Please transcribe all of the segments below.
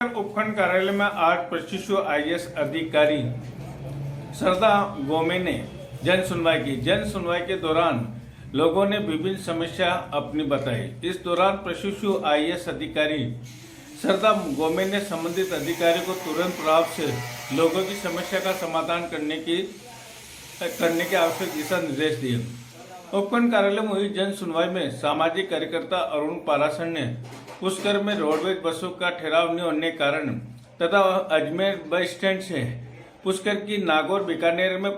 पुष्कर उपखंड कार्यालय में आज प्रशिक्षु आईएएस अधिकारी श्रद्धा गोमे ने जन सुनवाई की। जन सुनवाई के दौरान लोगों ने विभिन्न समस्या अपनी बताई। इस दौरान प्रशिक्षु आईएएस अधिकारी श्रद्धा गोमे ने संबंधित अधिकारी को तुरंत प्रभाव से लोगों की समस्या का समाधान करने के आवश्यक दिशा निर्देश दिए। उपखंड कार्यालय में हुई जन सुनवाई में सामाजिक कार्यकर्ता अरुण पारासर ने पुष्कर में रोडवेज बसों का ठहराव न होने के कारण तथा अजमेर बस स्टैंड से पुष्कर की नागौर बीकानेर में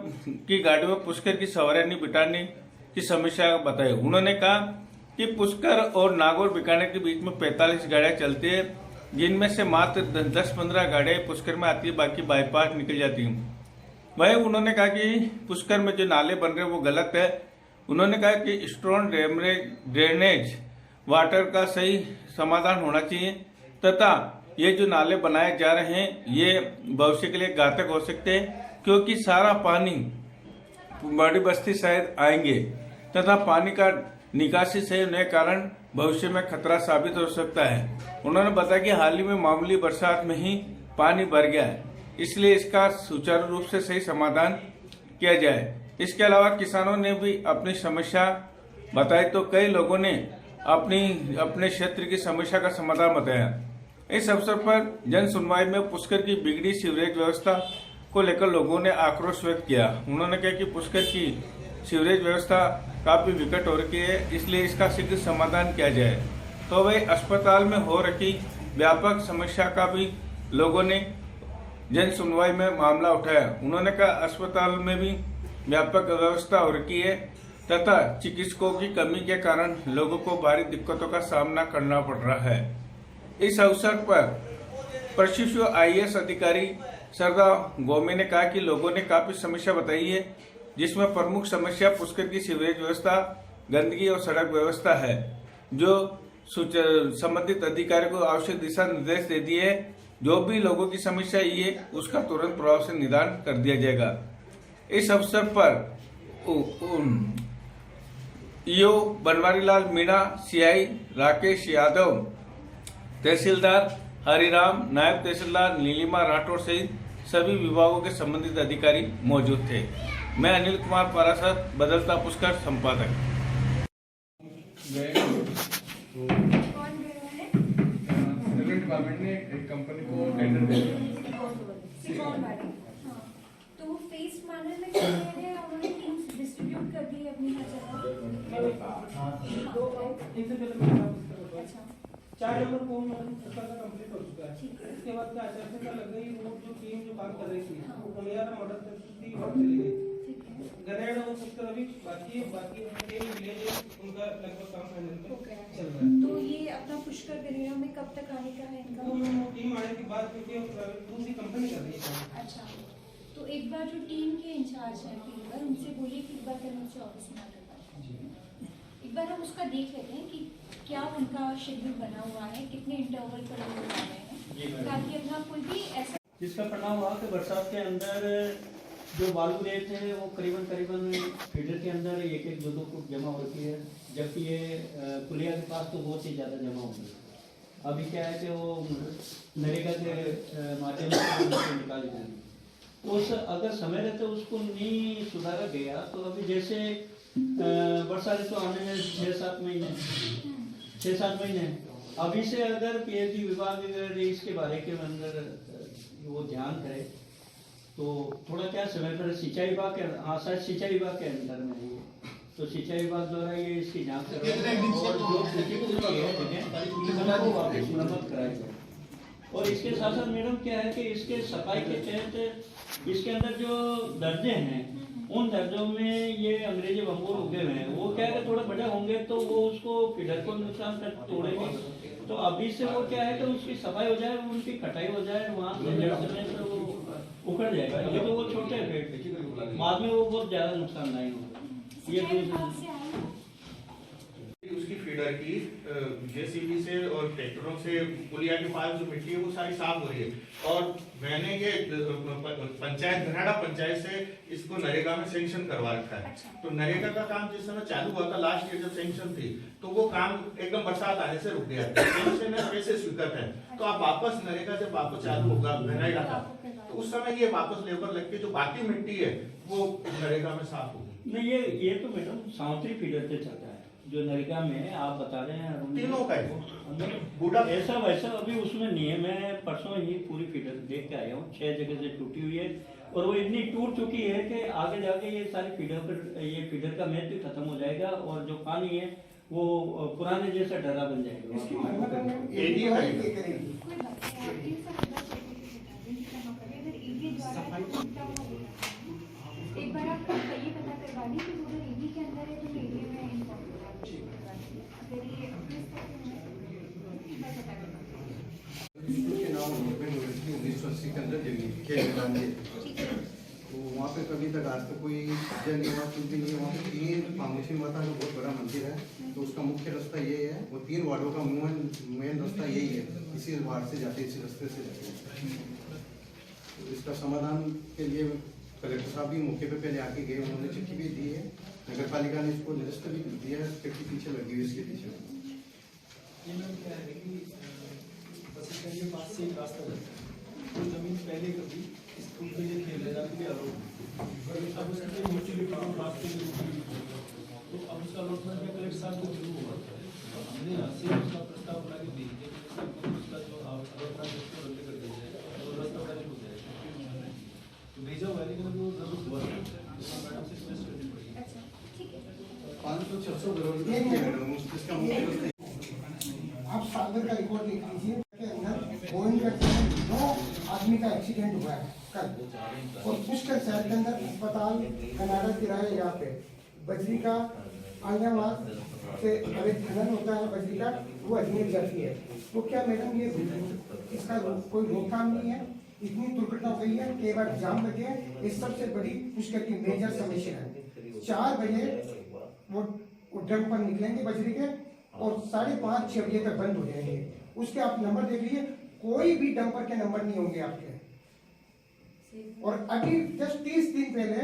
की गाड़ी में पुष्कर की सवारियां नहीं बिठाने की समस्या बताई। उन्होंने कहा कि पुष्कर और नागौर बीकानेर के बीच में 45 गाड़ियां चलती है, जिनमें से मात्र 10-15 गाड़ियां पुष्कर में आती है, बाकी बाईपास निकल जाती है। वहीं उन्होंने कहा कि पुष्कर में जो नाले बन रहे हैं वो गलत है। उन्होंने कहा कि स्टोन ड्रेनेज वाटर का सही समाधान होना चाहिए तथा ये जो नाले बनाए जा रहे हैं ये भविष्य के लिए घातक हो सकते हैं, क्योंकि सारा पानी बड़ी बस्ती शायद आएंगे तथा पानी का निकासी सही होने के कारण भविष्य में खतरा साबित हो सकता है। उन्होंने बताया कि हाल ही में मामूली बरसात में ही पानी भर गया है, इसलिए इसका सुचारू रूप से सही समाधान किया जाए। इसके अलावा किसानों ने भी अपनी समस्या बताई तो कई लोगों ने अपने क्षेत्र की समस्या का समाधान बताया। इस अवसर पर जन सुनवाई में पुष्कर की बिगड़ी सीवरेज व्यवस्था को लेकर लोगों ने आक्रोश व्यक्त किया। उन्होंने कहा कि पुष्कर की सीवरेज व्यवस्था काफी विकट हो रही है, इसलिए इसका शीघ्र समाधान किया जाए। तो वही अस्पताल में हो रही व्यापक समस्या का भी लोगों ने जन सुनवाई में मामला उठाया। उन्होंने कहा अस्पताल में भी व्यापक व्यवस्था हो रही है तथा चिकित्सकों की कमी के कारण लोगों को भारी दिक्कतों का सामना करना पड़ रहा है। इस अवसर पर प्रशिक्षु आईएएस अधिकारी श्रद्धा गोमे ने कहा कि लोगों ने काफी समस्या बताई है, जिसमें प्रमुख समस्या पुष्कर की सीवरेज व्यवस्था, गंदगी और सड़क व्यवस्था है, जो संबंधित अधिकारी को आवश्यक दिशा निर्देश दे दिए। जो भी लोगों की समस्या ये उसका तुरंत प्रभाव से निदान कर दिया जाएगा। इस अवसर पर ईओ बनवारीलाल मीणा, सीआई राकेश यादव, तहसीलदार हरिराम, नायब तहसीलदार नीलिमा राठौर सहित सभी विभागों के संबंधित अधिकारी मौजूद थे। मैं अनिल कुमार पारासर, बदलता पुष्कर संपादक। डिपार्टमेंट ने एक कंपनी को टेंडर दे दिया। तो वो फेस मैनर में कर रहे हैं, उन्होंने टीम्स डिस्ट्रीब्यूट कर दी अपनी हर जगह। अच्छा, 4 नंबर फॉर्म उसका कंप्लीट हो चुका है। इसके बाद क्या आचार संहिता लग गई, वो जो टीम जो काम कर रही थी वो मेरा मॉडल थी और चली गई। गरेड और पुष्कर अभी बाकी टीम विलेज उनका लगभग काम फाइनल पे चल रहा है। तो ये अपना पुष्कर गरेड़ा में कब तक आने का है इनका? वो टीम आने के बाद क्योंकि दूसरी कंपनी कर रही है। अच्छा, तो एक बार जो टीम के इंचार्ज हैं फील्डर, उनसे बोलिए कि एक बार कल मुझसे ऑफिस में आकर बात करें। एक बार हम उसका देख लेते हैं कि क्या उनका शेड्यूल बना हुआ है, कितने इंटरवल पर लोग आ रहे हैं, ताकि अपना कोई भी ऐसा जिसका परिणाम हुआ कि बरसात के अंदर जो बालू रेत है वो करीबन फीडर के अंदर 1-2 फुट जमा होती है, जबकि ये पुलिया के पास तो बहुत ही ज़्यादा जमा होती है। अभी क्या है कि वो नरेगा के माध्यम से निकाली जाएगी। उस अगर समय रहते उसको नहीं सुधारा गया तो अभी जैसे वर्षा ऋतु आने में 6-7 महीने अभी से अगर पीएचडी विभाग अगर इसके बारे के अंदर वो ध्यान करे तो थोड़ा क्या समय पर सिंचाई विभाग के सिंचाई विभाग के अंदर में है, तो सिंचाई विभाग द्वारा ये इसकी जांच करें और जो क्षतिपूर्ति है वो वापस मरम्मत कराई जाए। और इसके साथ साथ मैडम क्या है कि इसके सफाई के तहत इसके अंदर जो दर्जे हैं उन दर्जों में ये अंग्रेजी बम्बोर उगे हुए हैं, वो क्या है कि थोड़े बड़े होंगे तो वो उसको फीडर को नुकसान कर तोड़ेंगे। तो अभी से वो क्या है कि उसकी सफाई हो जाए, उनकी कटाई हो जाए, वहाँ से वो उखड़ जाएगा। अभी तो वो छोटे पेड़ बाद में वो बहुत ज्यादा नुकसान नहीं होगा। ये सिंचाई विभाग से आए हैं? उसकी फीडर की जेसीबी से और ट्रैक्टरों से पुलिया के पास जो मिट्टी है वो सारी साफ हो रही है। और मैंने ये पंचायत घनाड़ा पंचायत से इसको नरेगा में सेंक्शन करवा रखा है। तो नरेगा का काम जिस समय चालू हुआ था लास्ट ईयर जब सेंक्शन थी, तो वो काम एकदम बरसात आने से रुक गया। सेंक्शन है, पैसे स्वीकृत है, तो आप वापस नरेगा जब वापस चालू होगा घनाड़ा का, तो उस समय ये वापस लेबर लग के जो बाकी मिट्टी है वो नरेगा में साफ होगी। नहीं, ये तो मैडम साउथरी फीडर पे चलता है जो नरेगा में आप बता रहे हैं तीनों का है। ऐसा वैसा अभी उसमें नहीं है। मैं परसों ही पूरी फीडर देख के आया हूँ, 6 जगह से टूटी हुई है और वो इतनी टूट चुकी है कि आगे जाके ये सारी फीडर पर ये फीडर का महत्व खत्म हो जाएगा और जो पानी है वो पुराने जैसा डरा बन जाएगा। कोई बात नहीं, आप ये सब बता दीजिए कि कहाँ पर है। अगर एरिया द्वारा तो टूटा हुआ बोला है। एक बार आप ये पता करवा दें कि पूरे एरिया के अंदर है तो एरिया में इन्फॉर्म करवा दीजिए। अगर ये अपने स्तर पे है एक बार पता करवा दीजिए। स्कूल के नाम ओपन यूनिवर्सिटी 1980 के अंदर जमीन खेल मैदान है, तो वहाँ पे कभी तक आज तक कोई जल नहीं हुआ, कुछ भी नहीं। वहाँ पे 3 कामेश्वरी माता का बहुत बड़ा मंदिर है, तो उसका मुख्य रास्ता ये है। वो 3 वार्डों का मेन रास्ता यही है, इसी वार्ड से जाते, इसी रास्ते से जाते। तो इसका समाधान के लिए कलेक्टर साहब भी मौके पे पहले आके गए, उन्होंने चिट्ठी भी दी है। नगर पालिका ने इसको निरस्त भी दिया है, इसके पीछे लगी हुई, इसके पीछे ये मैम क्या है कि बस स्टैंड के पास से एक रास्ता जाता है, तो जमीन पहले कभी स्कूल के लिए खेल लेना के लिए अलाउड, अब उसके म्यूचुअली रास्ते तो अब उसका अलॉटमेंट में कलेक्टर साहब को शुरू हुआ, तो हमने यहाँ से उसका प्रस्ताव बना के भेज दिया कि उसका जो अलॉटमेंट उसको रद्द कर दिया जाए और रास्ता खाली हो जाएगा। तो भेजा हुआ है लेकिन वो जरूर हुआ है, मैडम से रिक्वेस्ट करनी पड़ेगी। अच्छा ठीक है। 500-600 करोड़ इसका मुख्य रास्ता। आप सागर का रिकॉर्ड देख लीजिए के अंदर बोइंग करते हैं 9 आदमी का एक्सीडेंट हुआ है कल, और पुष्कर शहर के अंदर अस्पताल कनाडा किराया यहाँ पे बजरी का आंगनबाड़ी से अवैध खनन होता है, बजरी का वो अजमेर जाती है। तो क्या मैडम ये इसका कोई रोकथाम नहीं है? इतनी दुर्घटना हो गई है, कई बार जाम लगे हैं। इस सबसे बड़ी पुष्कर की मेजर समस्या है। 4 बजे वो ड्रम पर निकलेंगे बजरी के और 5:30-6 बजे तक बंद हो जाएंगे। उसके आप नंबर देख लीजिए, कोई भी डंपर के नंबर नहीं होंगे आपके। और अभी जस्ट 30 दिन पहले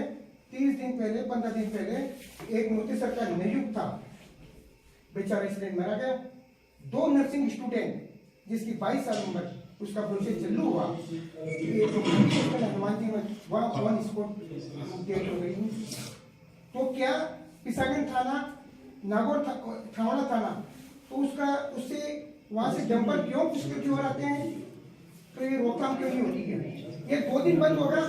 15 दिन पहले एक मोदी सरकार नियुक्त था, बेचारा एक्सीडेंट मारा गया। 2 नर्सिंग स्टूडेंट जिसकी 22 साल उम्र, उसका प्रोसेस चालू हुआ, ये जो हनुमान जी में वहाँ ऑन स्पॉट डेथ हो गई। तो क्या पिसागन थाना, नागौर थाना थाना, तो उससे वहां से डंपर क्यों पुष्कर की ओर आते हैं? तो ये रोकथाम क्यों नहीं होती है? ये 2 दिन बंद होगा,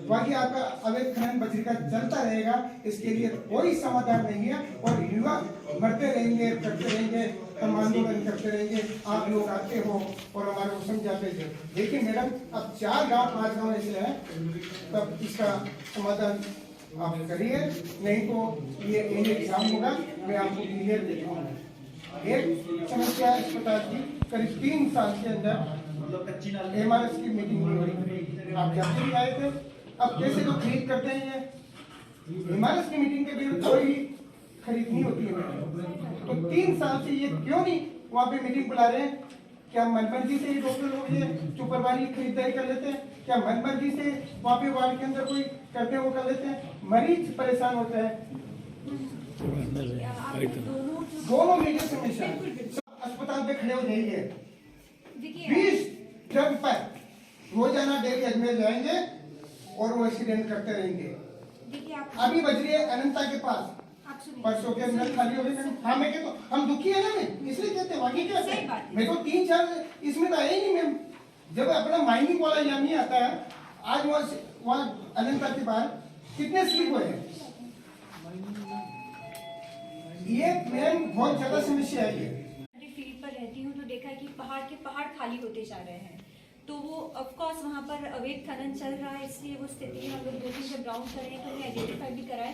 बाकी आपका अवैध खनन बजरी का चलता रहेगा। इसके लिए कोई समाधान नहीं है और युवा मरते रहेंगे, करते रहेंगे, हम आंदोलन करते रहेंगे। आप लोग आते हो और हमारे को समझाते थे, लेकिन मैडम अब 4 गाँव 5 गाँव ऐसे हैं, तब इसका समाधान आप करिए, नहीं तो ये एग्जाम होगा। मैं आपको क्लियर देता हूँ। एक समस्या अस्पताल की करीब 3 साल के अंदर MRS की मीटिंग नहीं हुई, आप जाते भी आए थे। अब कैसे लोग खरीद करते हैं? MRS की मीटिंग के बिना कोई खरीद नहीं होती है। तो 3 साल से ये क्यों नहीं वहाँ पे मीटिंग बुला रहे हैं? क्या मनमर्जी से ये डॉक्टर लोग ये सुपरवाइजरी खरीदारी कर लेते हैं? क्या मनमर्जी से वहाँ पे वार्ड के अंदर कोई करते हैं वो कर लेते हैं? मरीज परेशान होता है। दोनों मेजर समस्या अस्पताल पे खड़े हो जाएंगे। 20 ट्रक पर रोजाना डेली अजमेर जाएंगे और वो एक्सीडेंट करते रहेंगे। अभी बज रही है अनंता के पास, परसों के अंदर खाली हो गए। हाँ, मैं कहता हूँ हम दुखी है ना, मैं इसलिए कहते हैं बाकी क्या है। मेरे को 3-4 इसमें तो आया ही नहीं मैम। जब अपना माइनिंग वाला यहाँ नहीं आता है, आज वहाँ अनंता के बाहर कितने स्लिप हुए हैं। ये मैम बहुत ज्यादा समस्या है। ये फील्ड पर रहती हूँ तो देखा कि पहाड़ खाली होते जा रहे हैं। तो वो ऑफकोर्स वहाँ पर अवैध खनन चल रहा है, इसलिए वो स्थिति हम लोग 2 दिन जब राउंड करें तो हमने आइडेंटिफाई भी कराए।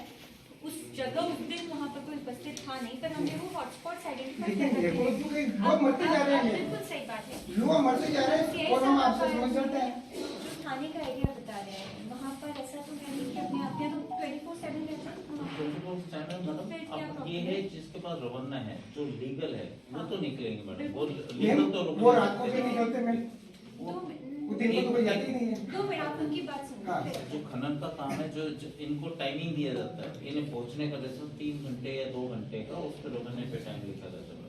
उस जगह उस दिन वहाँ पर कोई उपस्थित था नहीं, पर हमने वो हॉटस्पॉट्स आइडेंटिफाई कर रखे हैं। लोग मरते जा रहे हैं, बिल्कुल सही बात है, लोग मरते जा रहे हैं और हम आपसे समझ जाते हैं। जो थाने का एरिया बता रहे हैं वहाँ पर ऐसा तो है नहीं कि अपने आप में तो 24/7 रहता है। ये है जिसके पास रवाना है, जो लीगल है वो तो निकलेंगे मैडम, वो मैम, लीगल तो वो रात को भी नहीं चलते मैम, वो दिन को तो कोई जाती ही नहीं है। 2 मिनट आप उनकी बात हाँ। सुनिए। जो खनन का काम है, जो इनको टाइमिंग दिया जाता है, इन्हें पहुंचने का जैसे 3 घंटे या 2 घंटे का उस पर रोकने पे टाइम लिखा जाता है।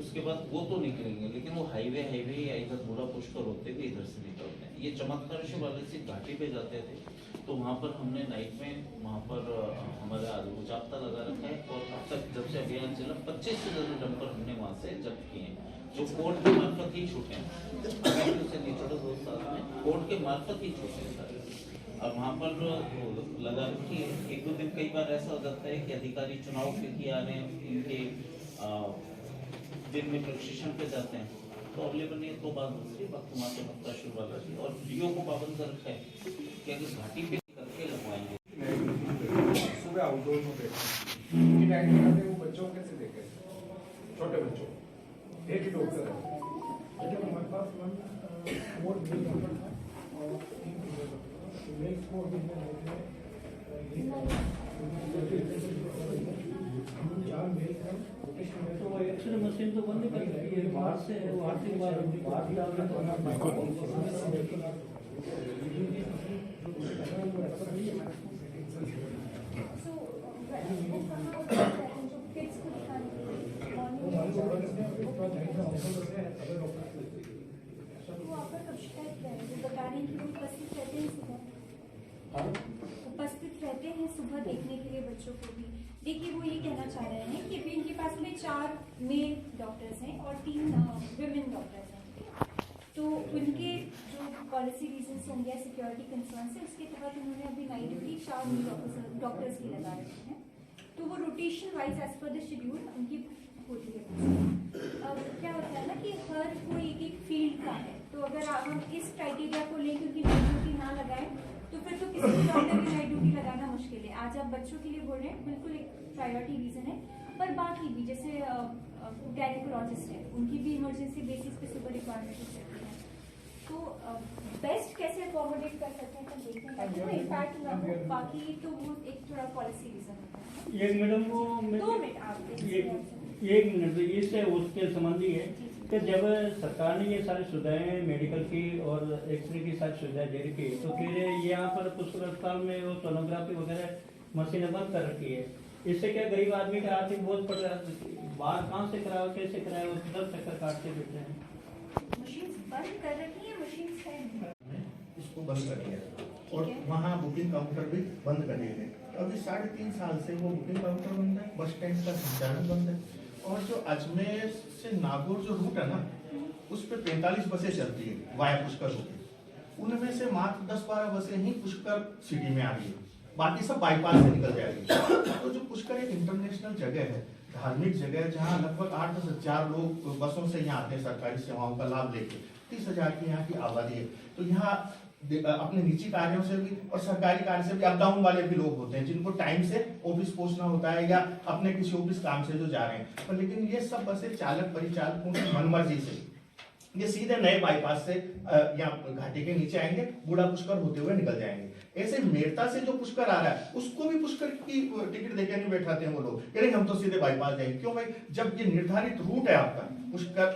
उसके बाद वो तो निकलेंगे, लेकिन वो हाईवे या इधर बूढ़ा पुष्कर होते हुए इधर से निकलते हैं। ये चमत्कारिशी वाले से घाटी पे जाते थे, तो वहाँ पर हमने नाइट में वहाँ पर हमारे आदमी जाप्ता लगा रखा है, और अब तक जब से अभियान चला 25 से ज्यादा डंपर हमने वहाँ से जब्त किए हैं, जो कोर्ट के मार्फत ही छूटे हैं। उसे निचोड़ो 2 साल में कोर्ट के मार्फत ही छूटे हैं सारे। अब वहाँ पर लगा रखी है, 1-2 दिन कई बार ऐसा हो जाता है कि अधिकारी चुनाव क्योंकि आ रहे हैं, इनके दिन में प्रशिक्षण पे जाते हैं तो अवेलेबल नहीं है, तो बात दूसरी बात वहाँ से हफ्ता शुरू वाला थी, और डीओ को पाबंद कर रखा है कि अगर घाटी पे करके लगवाएंगे। सुबह आउटडोर में बैठे नाइट में आते वो बच्चों को कैसे देखे, छोटे बच्चों, एक ही डॉक्टर है। लेकिन हमारे पास और बिल नंबर था और 3 बिल था, नेक्स्ट 4 बिल में तो वो एक्सरे मशीन तो बंद कर दी है, बाहर से है, वो आर्थिक बार बाहर डाल उपस्थित रहते हैं सुबह देखने के लिए बच्चों को भी। देखिए वो ये कहना चाह रहे हैं कि अभी इनके पास में 4 मेल डॉक्टर्स हैं और 3 विमेन डॉक्टर्स हैं, तो उनके जो पॉलिसी रीजंस होंगे या सिक्योरिटी कंसर्न है उसके तहत उन्होंने अभी नाइट ड्यूटी 4 मेल डॉक्टर्स की लगा रखे हैं, तो वो rotation wise as per the schedule उनकी होती है। अब क्या होता है ना कि हर कोई एक फील्ड का है, तो अगर हम इस क्राइटेरिया को लेकर उनकी नाइट ड्यूटी ना लगाएं तो फिर तो किसी भी डॉक्टर की नाइट ड्यूटी लगाना मुश्किल है। आज आप बच्चों के लिए बोल रहे हैं, बिल्कुल एक प्रायोरिटी रीजन है, पर बाकी भी जैसे गायनेकोलॉजिस्ट है, उनकी भी इमरजेंसी बेसिस पे सुपर रिक्वायरमेंट हो सकती है, तो बेस्ट कैसे अकोमोडेट कर सकते हैं तब देखने का इम्पैक्ट ना हो, बाकी तो वो एक थोड़ा पॉलिसी रीजन होता है। ये मैडम वो 2 मिनट आप एक मिनट इससे उसके संबंधी है कि जब सरकार ने ये सारी सुविधाएं मेडिकल की और एक्सरे की सारी सुविधाएं दे रखी है, तो फिर यहाँ पर पुष्कर अस्पताल में वो सोनोग्राफी वगैरह मशीनें बंद कर रखी है। इससे क्या गरीब आदमी का आर्थिक बोझ पड़ रहा है, बाहर कहाँ से कराओ कैसे कराए, वो 10 चक्कर काटते बैठे हैं। मशीन बंद कर रखी है, मशीन है इसको बंद कर दिया और वहाँ बुकिंग काउंटर भी बंद कर दिए गए। अभी 3.5 साल से वो बुकिंग काउंटर बंद है, बस स्टैंड का संचालन बंद है, और जो अजमेर से नागौर जो रूट है ना, उस पर 45 बसें चलती है वाया पुष्कर होकर, उनमें से मात्र 10-12 बसें ही पुष्कर सिटी में आ रही है, बाकी सब बाईपास से निकल जाएगी। तो जो पुष्कर एक इंटरनेशनल जगह है, धार्मिक जगह है, जहाँ लगभग 8-10 हजार लोग बसों से यहाँ आते हैं सरकारी सेवाओं का लाभ लेके, 30,000 की यहाँ की आबादी है, तो यहाँ अपने निजी कार्यों से भी और सरकारी कार्य से भी अप डाउन वाले भी लोग होते हैं, जिनको टाइम से ऑफिस पहुंचना होता है या अपने किसी ऑफिस काम से जो जा रहे हैं, पर लेकिन ये सब बसें चालक परिचालकों की मनमर्जी से ये सीधे नए बाईपास से या घाटी के नीचे आएंगे, बूढ़ा पुष्कर होते हुए निकल जाएंगे। ऐसे मेरता से जो पुष्कर आ रहा है उसको भी पुष्कर की टिकट देकर नहीं बैठाते हैं वो लोग, कह रहे हम तो सीधे बाईपास जाएंगे। क्यों भाई, जब ये निर्धारित रूट है आपका पुष्कर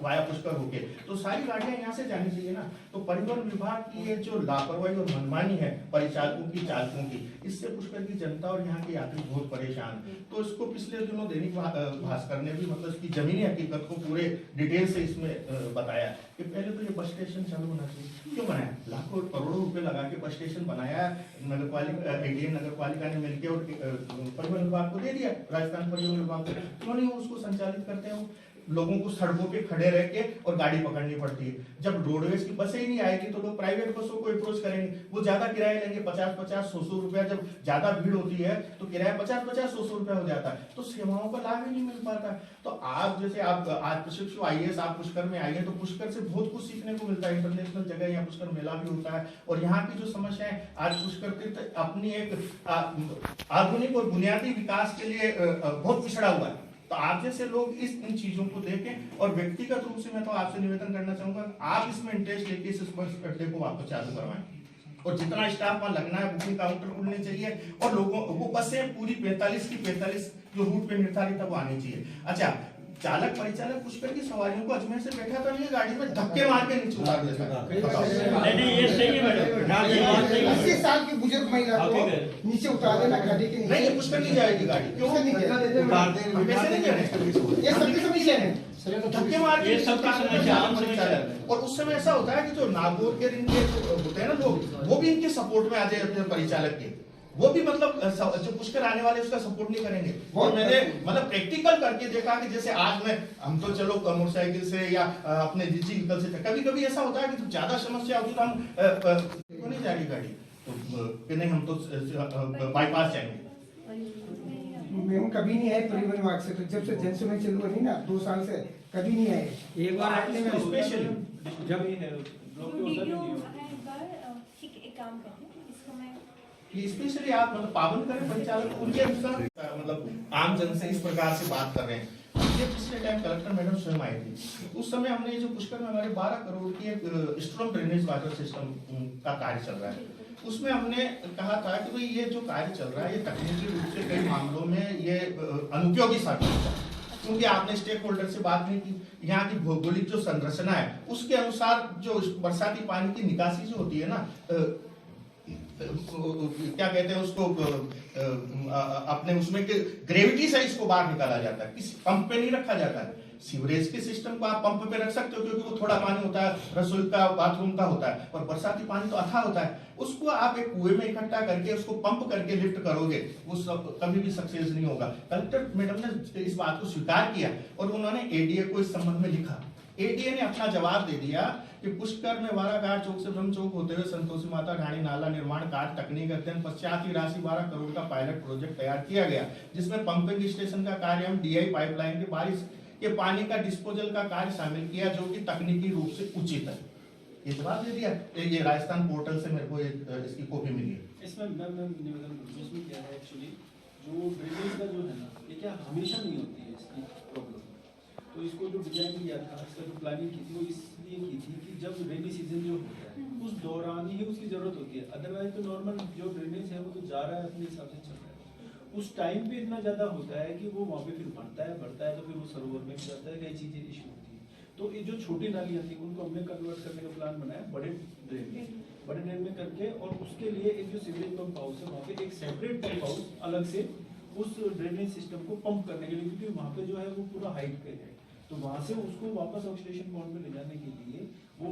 वाया पुष्कर होके, तो सारी गाड़ियां यहाँ से जानी चाहिए ना। तो परिवहन विभाग की ये जो लापरवाही और मनमानी है परिचालकों की, चालकों की, इससे पुष्कर की जनता और यहाँ के यात्री बहुत परेशान। तो इसको पिछले दिनों दैनिक भास्कर ने भी मतलब इसकी जमीनी हकीकत को पूरे डिटेल से इसमें बताया कि पहले तो ये बस स्टेशन चालू होना चाहिए। क्यों बनाया, लाखों करोड़ों रुपए लगा के बस स्टेशन बनाया, नगर पालिका एडीएम नगर पालिका ने मिलकर और परिवहन विभाग को दे दिया, राजस्थान परिवहन विभाग को, क्यों नहीं उसको संचालित करते हैं। लोगों को सड़कों पे खड़े रह के और गाड़ी पकड़नी पड़ती है। जब रोडवेज की बसें ही नहीं आएगी तो लोग प्राइवेट बसों को अप्रोच करेंगे, वो ज्यादा किराया लेंगे, 50-50, 100 रुपया। जब ज्यादा भीड़ होती है तो किराया 50-50, 100 रुपया हो जाता है, तो सेवाओं का लाभ ही नहीं मिल पाता। तो आप जैसे आप आज प्रशिक्षु IAS आप पुष्कर में आइए, तो पुष्कर से बहुत कुछ सीखने को मिलता है। इंटरनेशनल जगह यहाँ पुष्कर मेला भी होता है, और यहाँ की जो समस्याएं आज पुष्कर तीर्थ अपनी एक आधुनिक और बुनियादी विकास के लिए बहुत पिछड़ा हुआ है। तो आप जैसे लोग इन चीजों को देखें, और व्यक्तिगत रूप से मैं तो आपसे निवेदन करना चाहूंगा, आप इसमें इंटरेस्ट लेके इस अड्डे को वापस चालू करवाएं। और जितना स्टाफ वहाँ लगना है बुकिंग काउंटर खुलने चाहिए और लोगों वो बसें पूरी 45 की 45 जो रूट पे निर्धारित है वो आनी चाहिए। अच्छा, चालक परिचालक पुष्कर की सवारियों को अजमेर से बैठा तो नहीं है गाड़ी में, धक्के मार के नीचे उतार देता है। नहीं ये सही है मैडम, 80 साल की बुजुर्ग महिला को नीचे उतार देना गाड़ी के नीचे। नहीं पुष्कर नहीं जाएगी गाड़ी, क्यों नहीं जाएगी? पैसे नहीं देने, ये सबकी समस्या है। धक्के मार के सबका समस्या है। और उस समय ऐसा होता है कि जो नागौर के इनके होते हैं ना लोग, वो भी इनके सपोर्ट में आ जाए अपने परिचालक के, वो भी मतलब जो पुष्कर आने वाले उसका सपोर्ट नहीं करेंगे। और मैंने मतलब प्रैक्टिकल करके देखा कि जैसे आज में हम तो चलो मोटरसाइकिल से या अपने निजी व्हीकल से, कभी कभी ऐसा होता है कि ज्यादा समस्या होती तो हम क्यों नहीं जाएगी गाड़ी, तो नहीं हम तो बाईपास जाएंगे। मैम कभी नहीं आए परिवहन विभाग से, तो जब से जन सुनवाई चालू हुई ना 2 साल से कभी नहीं आए। एक बार आने में स्पेशल जब ये वीडियो एक बार ठीक एक काम करते हैं, इसको मैं स्पेशली आप मतलब पाबंद करें परिचालक उनके अनुसार, मतलब आम जन से इस प्रकार से बात कर रहे हैं। ये पिछले टाइम कलेक्टर मैडम स्वयं आई थी, उस समय हमने जो पुष्कर में हमारे 12 करोड़ की एक स्ट्रॉन्ग ड्रेनेज वाटर सिस्टम का कार्य चल रहा है, उसमें हमने कहा था कि भाई ये जो कार्य चल रहा है ये तकनीकी रूप से कई मामलों में ये अनुपयोगी साबित होता है, क्योंकि आपने स्टेक होल्डर से बात नहीं की। यहाँ की भौगोलिक जो संरचना है उसके अनुसार जो बरसाती पानी की निकासी जो होती है ना, क्या कहते हैं उसको, अपने उसमें ग्रेविटी से इसको बाहर निकाला जाता है, किसी पंप पे नहीं रखा जाता है। सीवरेज के सिस्टम को आप पंप पे रख सकते हो क्योंकि वो थोड़ा पानी होता है, रसोई का बाथरूम का होता है, और बरसाती पानी तो अथाह होता है, उसको आप एक कुएं में इकट्ठा करके उसको पंप करके लिफ्ट करोगे, वो सब कभी भी सक्सेस नहीं होगा। कलेक्टर मैडम ने इस बात को स्वीकार किया और उन्होंने एडीए को इस संबंध में लिखा। एडीए ने अपना जवाब दे दिया कि पुष्कर में वाराघाट चौक से ब्रह्म चौक होते हुए संतोषी माता ढाणी नाला निर्माण कार्य तकनीक अध्ययन पश्चात ही राशि 12 करोड़ का पायलट प्रोजेक्ट तैयार किया गया, जिसमें पंपिंग स्टेशन का कार्य हम डीआई पाइपलाइन के बारिश के पानी का डिस्पोजल का कार्य शामिल किया, जो कि तकनीकी रूप से उचित है। ये जवाब दे दिया। ये राजस्थान पोर्टल से मेरे को इसकी कॉपी मिली है। इसमें निवेदन इसमें क्या है एक्चुअली जो ड्रेनेज का जो है ना, ये क्या हमेशा नहीं होती है इसकी प्रॉब्लम। तो इसको जो डिजाइन किया था, इसका जो प्लानिंग की थी वो इसलिए की थी कि जब रेनी सीजन जो होता है उस दौरान ही उसकी जरूरत होती है, अदरवाइज तो नॉर्मल जो ड्रेनेज है वो तो जा रहा है अपने हिसाब से चल रहा है। उस टाइम पे इतना ज्यादा होता है कि वो वहाँ पे फिर बढ़ता है तो फिर वो सरोवर में भी जाता है, कई चीजें इशू होती है। तो ये जो छोटी नालियाँ थी उनको हमने कन्वर्ट करने का प्लान बनाया बड़े ड्रेन में करके, और उसके लिए एक जो सीवरेज पंप हाउस है वहाँ पे एक सेपरेट पंप हाउस अलग से उस ड्रेनेज सिस्टम को पंप करने के लिए, क्योंकि वहाँ पे जो है वो पूरा हाइट पे है, तो वहाँ से उसको वापस ऑक्सीडेशन पॉइंट में ले जाने के लिए वो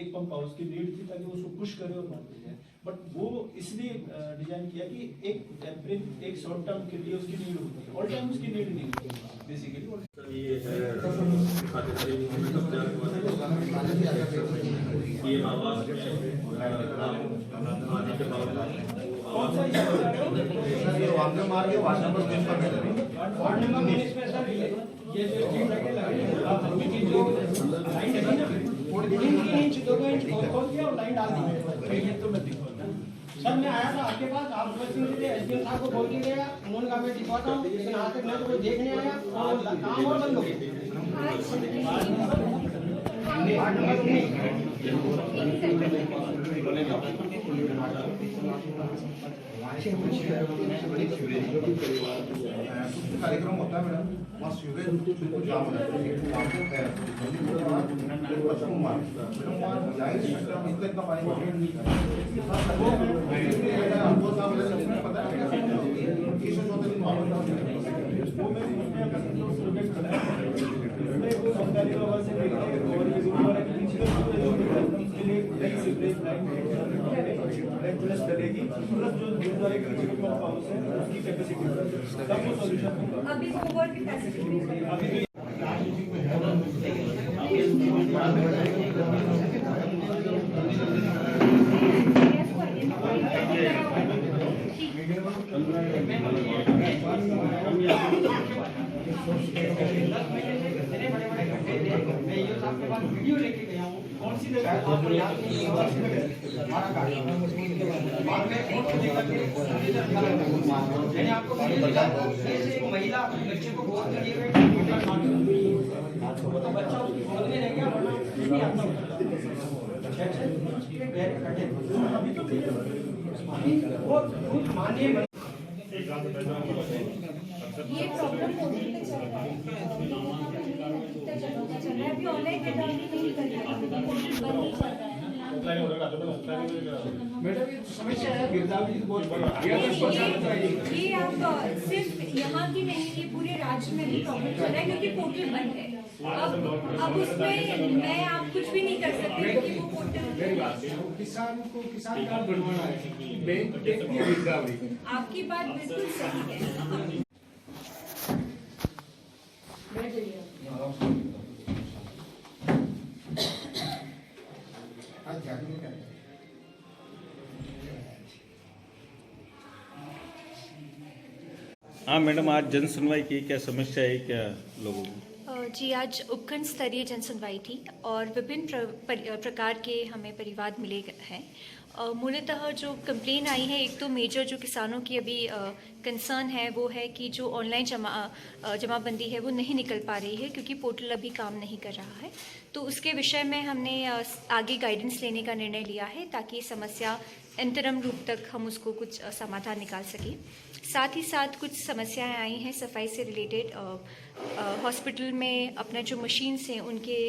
एक पंप हाउस की नीड थी ताकि उसको पुश करे और वहाँ पे जाए। बट वो इसलिए डिजाइन किया कि एक टेम्परेरी एक शॉर्ट टर्म के लिए उसकी नीड होती है, ऑल टाइम उसकी नीड नहीं होती बेसिकली। कौन सा वार्ड नंबर ये जो लाइन डाल दी ये तो मैं सर मैं आया था आपके पास, आप एसडीएम साहब को बोल के गया, उन्होंने कहा मैं दिखवाता हूँ, लेकिन आज तक मैं तो कोई देखने आया और काम और बंद हो कार्यक्रम होता है मैडम, वहाँ सीवरेज बिल्कुल जाम हो जाता है, इतना पानी अभी ओवर कैपेसिटी वीडियो लेके गया हूँ, कौन सी जगह मैंने आपको महिला बच्चे को गोद में लिए तो बच्चा उसकी गोद में रह गया, अभी तो वो मानिए ये प्रॉब्लम मोदी पे चल रहा है, कितना जगहों का चल रहा है। अभी ऑनलाइन अकाउंट नहीं कर रहा है, पोर्टल बंद ही चल रहा है। मैडम ये समस्या है गिरदावरी बहुत बड़ी ये आप सिर्फ यहाँ की नहीं, ये पूरे राज्य में भी प्रॉब्लम चल रहा है क्योंकि पोर्टल बंद है। अब उसमें मैं आप कुछ भी नहीं कर सकते क्योंकि वो पोर्टल। किसान कार्ड बनवाना है, बैंक देखती है गिरदावरी। आपकी बात बिल्कुल सही है। आज जारी नहीं करें। हाँ मैडम, आज जन सुनवाई की क्या समस्या है, क्या लोगों की? जी, आज उपखंड स्तरीय जन सुनवाई थी और विभिन्न प्रकार के हमें परिवाद मिले हैं। मूलतः जो कंप्लेन आई है, एक तो मेजर जो किसानों की अभी कंसर्न है वो है कि जो ऑनलाइन जमाबंदी है वो नहीं निकल पा रही है क्योंकि पोर्टल अभी काम नहीं कर रहा है। तो उसके विषय में हमने आगे गाइडेंस लेने का निर्णय लिया है ताकि समस्या इंतरम रूप तक हम उसको कुछ समाधान निकाल सकें। साथ ही साथ कुछ समस्याएं आई हैं सफाई से रिलेटेड। हॉस्पिटल में अपना जो मशीन्स हैं उनके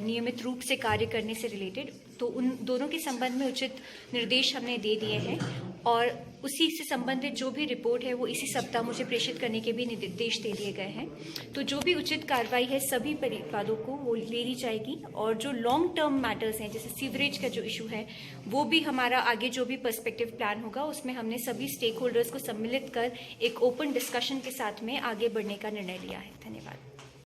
नियमित रूप से कार्य करने से रिलेटेड, तो उन दोनों के संबंध में उचित निर्देश हमने दे दिए हैं और उसी से संबंधित जो भी रिपोर्ट है वो इसी सप्ताह मुझे प्रेषित करने के भी निर्देश दे दिए गए हैं। तो जो भी उचित कार्रवाई है सभी परिवादों को वो ले ली जाएगी और जो लॉन्ग टर्म मैटर्स हैं जैसे सीवरेज का जो इशू है वो भी हमारा आगे जो भी पर्सपेक्टिव प्लान होगा उसमें हमने सभी स्टेक होल्डर्स को सम्मिलित कर एक ओपन डिस्कशन के साथ में आगे बढ़ने का निर्णय लिया है। धन्यवाद।